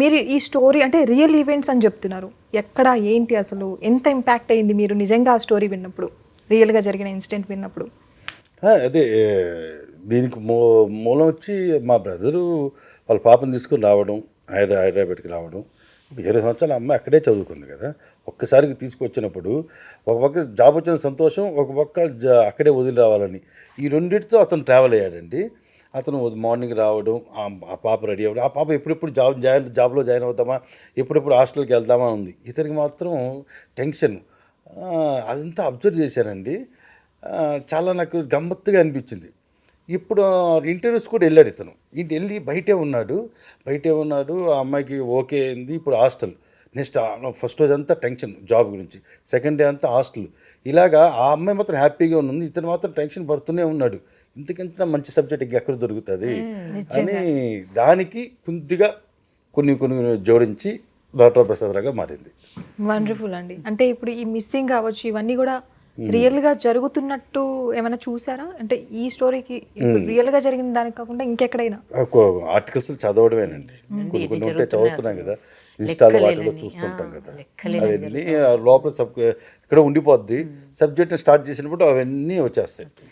మీరు ఈ స్టోరీ అంటే రియల్ ఈవెంట్స్ అని చెప్తున్నారు. ఎక్కడ ఏంటి అసలు ఎంత ఇంపాక్ట్ అయింది మీరు నిజంగా ఆ స్టోరీ విన్నప్పుడు, రియల్గా జరిగిన ఇన్సిడెంట్ విన్నప్పుడు? అదే దీనికి మూలం వచ్చి మా బ్రదరు వాళ్ళ పాపను తీసుకుని రావడం, హైదరాబాద్కి రావడం. 20 సంవత్సరాల అమ్మాయి అక్కడే చదువుకుంది కదా. ఒక్కసారికి తీసుకొచ్చినప్పుడు ఒక పక్క జాబ్ వచ్చిన సంతోషం, ఒక పక్క అక్కడే వదిలి రావాలని ఈ రెండింటితో అతను ట్రావెల్ అయ్యాడండి. అతను మార్నింగ్ రావడం, ఆ పాప రెడీ అవ్వడం, ఆ పాప ఎప్పుడెప్పుడు జాబ్లో జాయిన్ అవుతామా, ఎప్పుడెప్పుడు హాస్టల్కి వెళ్దామా ఉంది. ఇతనికి మాత్రం టెన్షన్. అదంతా అబ్జర్వ్ చేశానండి. చాలా నాకు గమ్మత్తుగా అనిపించింది. ఇప్పుడు ఇంటర్వ్యూస్ కూడా వెళ్ళాడు ఇతను. వెళ్ళి బయటే ఉన్నాడు. ఆ అమ్మాయికి ఓకే అయింది. ఇప్పుడు హాస్టల్. నెక్స్ట్ ఫస్ట్ రోజు అంతా టెన్షన్ జాబ్ గురించి, సెకండ్ డే అంతా హాస్టల్. ఇలాగా ఆ అమ్మాయి మాత్రం హ్యాపీగా ఉంది, ఇతను మాత్రం టెన్షన్ పడుతూనే ఉన్నాడు. ఇంతకంటే మంచి సబ్జెక్ట్ ఇంకెక్కడ దొరుకుతుంది అని దానికి కొద్దిగా కొన్ని జోడించి డాక్టర్ ప్రసాద్ రావుగా మారింది. వండర్ఫుల్ అండి. అంటే ఇప్పుడు ఈ మిస్సింగ్ కావచ్చు ఇవన్నీ కూడా రియల్గా జరుగుతున్నట్టు ఏమైనా చూసారా? అంటే ఈ స్టోరీకి రియల్గా జరిగిన దానికి కాకుండా ఇంకెక్కడైనా ఆర్టికల్స్ చదవడమేనండి. కొన్ని ఉంటే చదువుతున్నాం కదా, ఇన్స్టాలో వాటిలో చూస్తుంటాం కదా. అవన్నీ లోపల ఇక్కడ ఉండిపోద్ది. సబ్జెక్ట్ని స్టార్ట్ చేసినప్పుడు అవన్నీ వచ్చేస్తాయి.